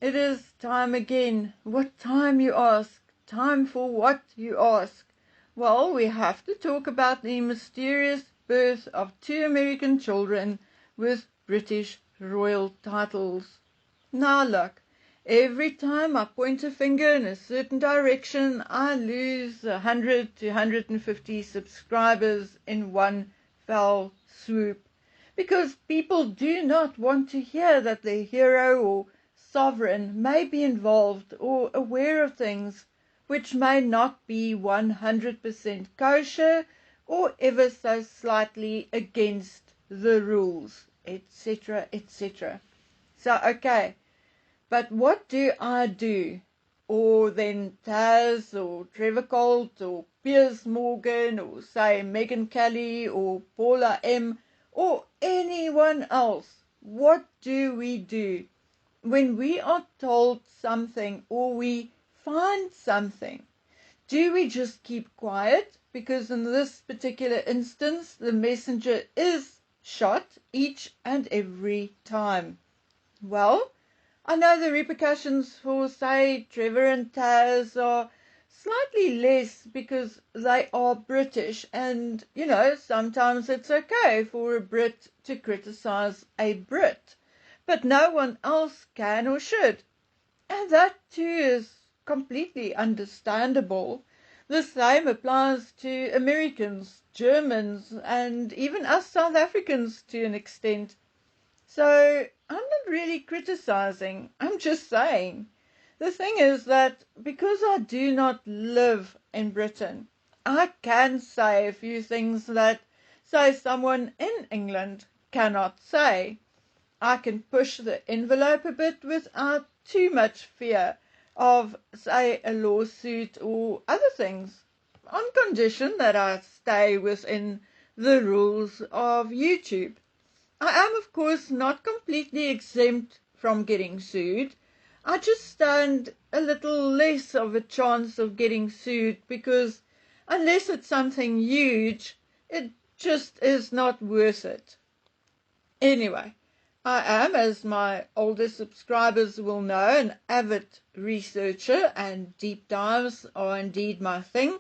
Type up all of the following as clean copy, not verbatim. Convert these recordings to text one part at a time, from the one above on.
it is time again. What time, you ask? Time for what, you ask? Well, we have to talk about the mysterious birth of two American children with British royal titles. Now look, every time I point a finger in a certain direction, I lose 100 to 150 subscribers in one fell swoop. Because people do not want to hear that their hero or sovereign may be involved or aware of things which may not be 100% kosher or ever so slightly against the rules, etc., etc. So, okay, but what do I do? Or then Taz or Trevor Colt or Piers Morgan or say Megan Kelly or Paula M. or anyone else, what do we do when we are told something or we find something? Do we just keep quiet? Because in this particular instance, the messenger is shot each and every time. Well, I know the repercussions for, say, Trevor and Taz are slightly less because they are British, and, sometimes it's okay for a Brit to criticize a Brit, but no one else can or should. And that too is completely understandable. The same applies to Americans, Germans, and even us South Africans to an extent. So I'm not really criticizing, I'm just saying. The thing is that because I do not live in Britain, I can say a few things that, say, someone in England cannot say. I can push the envelope a bit without too much fear of, say, a lawsuit or other things, on condition that I stay within the rules of YouTube. I am, of course, not completely exempt from getting sued. I just stand a little less of a chance of getting sued because unless it's something huge, it just is not worth it. Anyway, I am, as my older subscribers will know, an avid researcher, and deep dives are indeed my thing.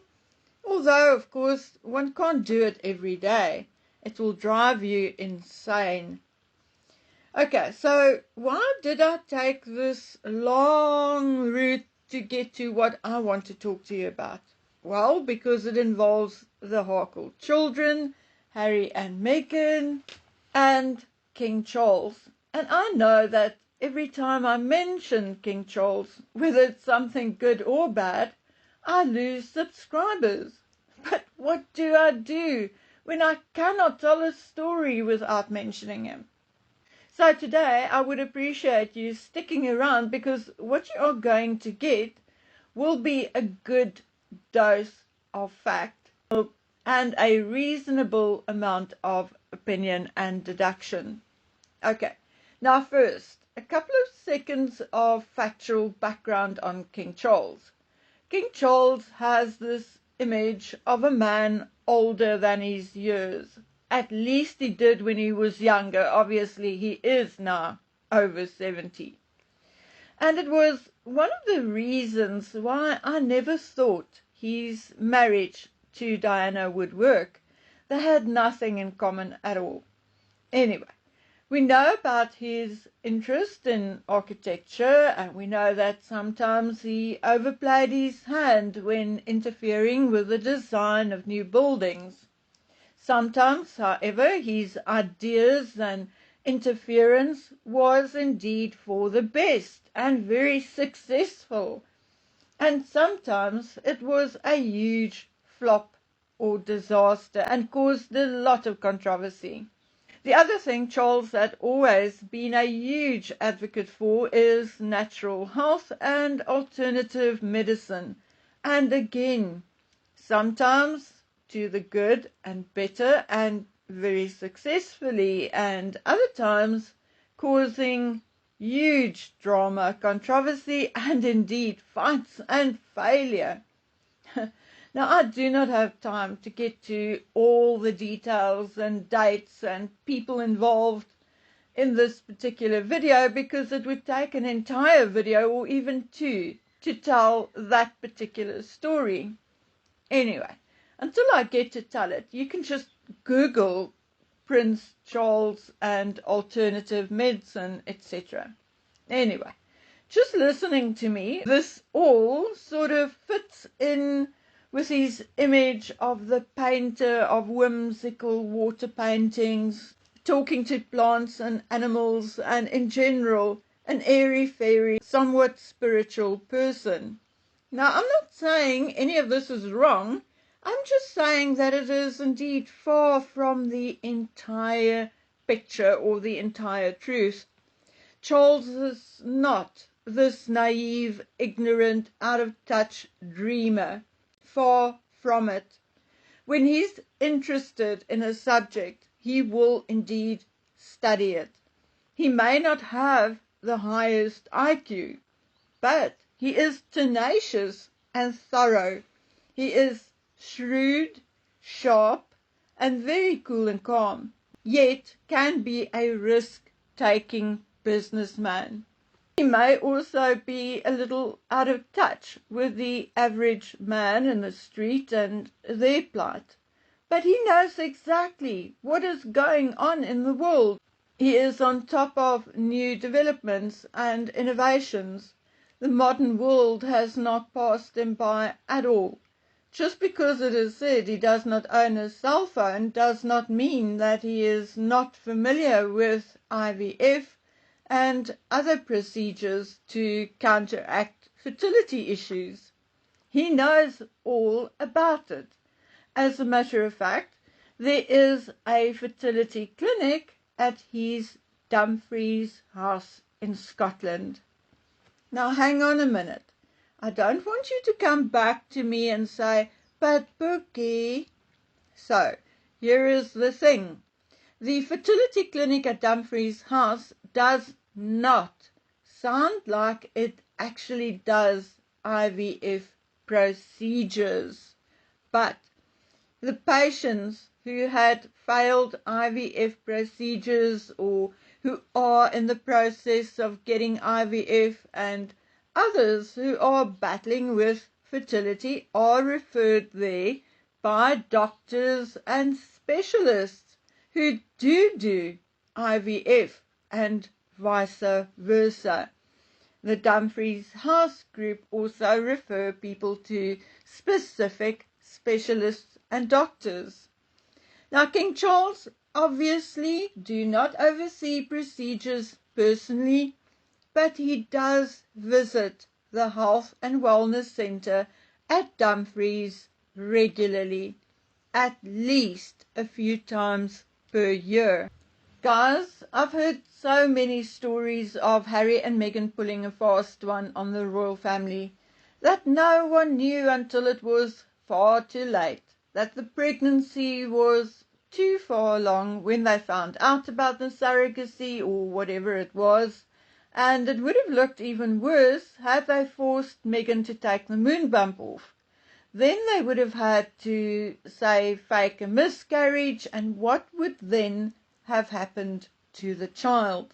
Although, of course, one can't do it every day. It will drive you insane. Okay, so why did I take this long route to get to what I want to talk to you about? Well, because it involves the Harkle children, Harry and Meghan, and King Charles. And I know that every time I mention King Charles, whether it's something good or bad, I lose subscribers. But what do I do when I cannot tell a story without mentioning him? So today I would appreciate you sticking around because what you are going to get will be a good dose of fact and a reasonable amount of opinion and deduction. Okay, now first, a couple of seconds of factual background on King Charles. King Charles has this image of a man older than his years. At least he did when he was younger. Obviously, he is now over 70. And it was one of the reasons why I never thought his marriage to Diana would work. They had nothing in common at all. Anyway, we know about his interest in architecture, and we know that sometimes he overplayed his hand when interfering with the design of new buildings. Sometimes, however, his ideas and interference was indeed for the best and very successful. And sometimes it was a huge flop or disaster and caused a lot of controversy. The other thing Charles had always been a huge advocate for is natural health and alternative medicine. And again, sometimes to the good and better and very successfully, and other times causing huge drama, controversy, and indeed fights and failure. Now, I do not have time to get to all the details and dates and people involved in this particular video because it would take an entire video or even two to tell that particular story. Anyway, until I get to tell it, you can just Google Prince Charles and alternative medicine, etc. Anyway, just listening to me, this all sort of fits in with his image of the painter of whimsical water paintings, talking to plants and animals, and in general, an airy-fairy, somewhat spiritual person. Now, I'm not saying any of this is wrong. I'm just saying that it is indeed far from the entire picture or the entire truth. Charles is not this naive, ignorant, out-of-touch dreamer. Far from it. When he's interested in a subject, he will indeed study it. He may not have the highest IQ, but he is tenacious and thorough. He is shrewd, sharp, and very cool and calm, yet can be a risk-taking businessman. He may also be a little out of touch with the average man in the street and their plight, but he knows exactly what is going on in the world. He is on top of new developments and innovations. The modern world has not passed him by at all. Just because it is said he does not own a cell phone does not mean that he is not familiar with IVF and other procedures to counteract fertility issues. He knows all about it. As a matter of fact, there is a fertility clinic at his Dumfries house in Scotland. Now hang on a minute. I don't want you to come back to me and say, but Bookie. So, here is the thing. The fertility clinic at Dumfries house does not sound like it actually does IVF procedures, but the patients who had failed IVF procedures or who are in the process of getting IVF and others who are battling with fertility are referred there by doctors and specialists who do IVF and vice versa. The Dumfries House Group also refer people to specific specialists and doctors. Now, King Charles obviously do not oversee procedures personally, but he does visit the Health and Wellness Centre at Dumfries regularly, at least a few times per year. Guys, I've heard so many stories of Harry and Megan pulling a fast one on the royal family that no one knew until it was far too late, that the pregnancy was too far along when they found out about the surrogacy or whatever it was, and it would have looked even worse had they forced Megan to take the moon bump off. Then they would have had to, say, fake a miscarriage, and what would then have happened to the child?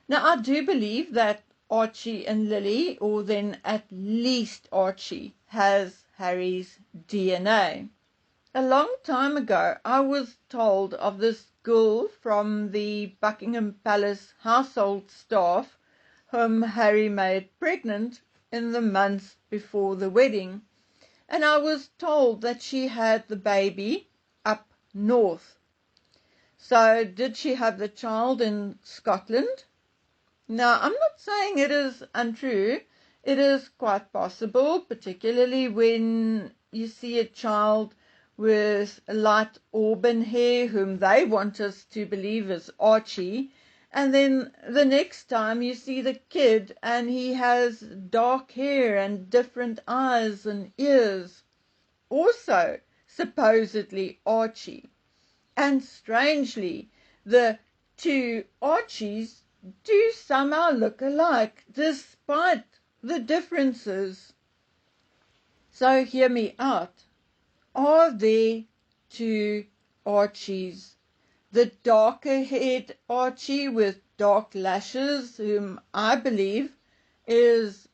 Now, I do believe that Archie and Lily, or then at least Archie, has Harry's DNA. A long time ago, I was told of this girl from the Buckingham Palace household staff whom Harry made pregnant in the months before the wedding, and I was told that she had the baby up north. So did she have the child in Scotland? Now, I'm not saying it is untrue. It is quite possible, particularly when you see a child with light auburn hair whom they want us to believe is Archie, and then the next time you see the kid and he has dark hair and different eyes and ears, also supposedly Archie. And strangely, the two Archies do somehow look alike, despite the differences. So hear me out. Are there two Archies? the darker-haired Archie with dark lashes, whom I believe is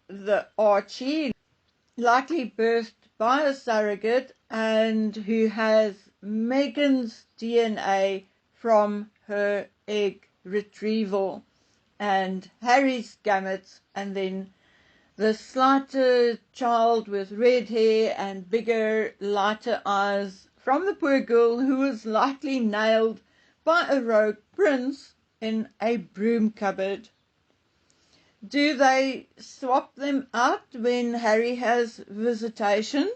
the Archie, likely birthed by a surrogate and who has Megan's DNA from her egg retrieval and Harry's gametes, and then the slighter child with red hair and bigger, lighter eyes from the poor girl who was likely nailed by a rogue prince in a broom cupboard. Do they swap them out when Harry has visitation?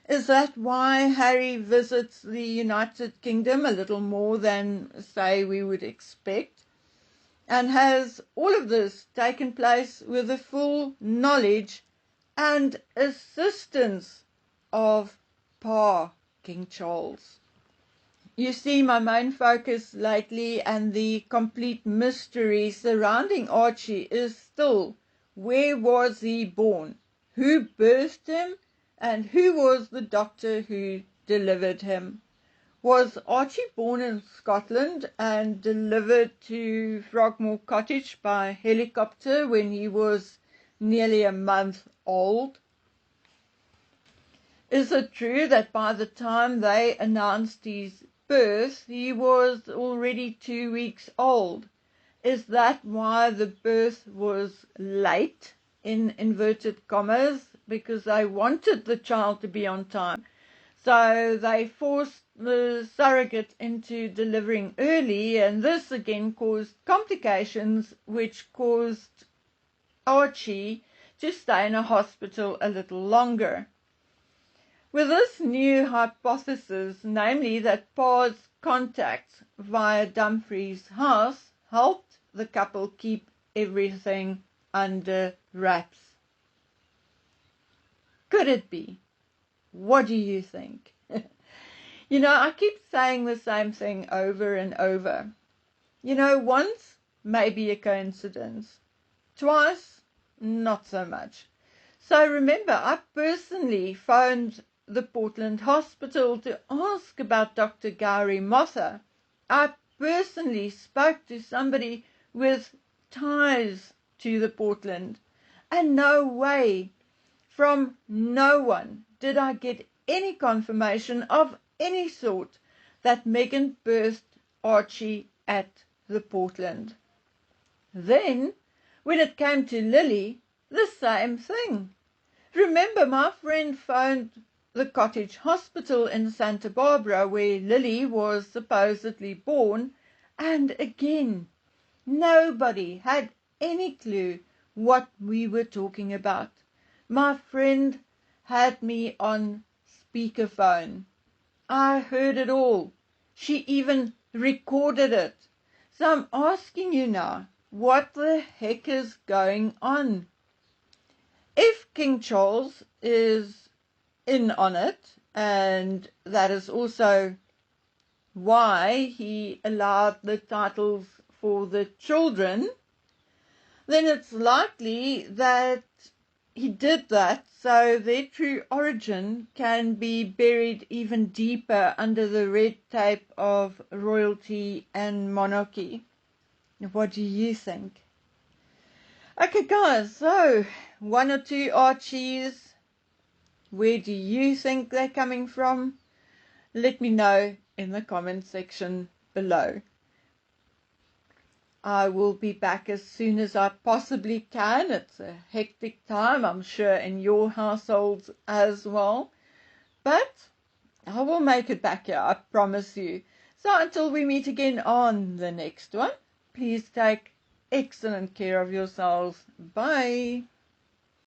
Is that why Harry visits the United Kingdom a little more than, say, we would expect? And has all of this taken place with the full knowledge and assistance of Pa King Charles? You see, my main focus lately and the complete mystery surrounding Archie is still, where was he born? Who birthed him? And who was the doctor who delivered him? Was Archie born in Scotland and delivered to Frogmore Cottage by helicopter when he was nearly a month old? Is it true that by the time they announced his birth, he was already 2 weeks old? Is that why the birth was late, in inverted commas, because they wanted the child to be on time? So they forced the surrogate into delivering early, and this again caused complications, which caused Archie to stay in a hospital a little longer. With this new hypothesis, namely that Pa's contacts via Dumfries' house helped the couple keep everything under wraps. Could it be? What do you think? I keep saying the same thing over and over. Once, maybe a coincidence. Twice, not so much. So remember, I personally phoned the Portland Hospital to ask about Dr. Gowrie Motha. I personally spoke to somebody with ties to the Portland, and no way, from no one, did I get any confirmation of any sort that Megan birthed Archie at the Portland. Then, when it came to Lily, the same thing. Remember, my friend phoned the cottage hospital in Santa Barbara where Lily was supposedly born, and again, nobody had any clue what we were talking about. My friend had me on speakerphone. I heard it all. She even recorded it. So I'm asking you now, what the heck is going on? If King Charles is in on it, and that is also why he allowed the titles for the children, then it's likely that he did that so their true origin can be buried even deeper under the red tape of royalty and monarchy. What do you think? Okay, guys, so 1 or 2 Archies. Where do you think they're coming from? Let me know in the comment section below. I will be back as soon as I possibly can. It's a hectic time, I'm sure, in your households as well. But I will make it back here, I promise you. So until we meet again on the next one, please take excellent care of yourselves. Bye.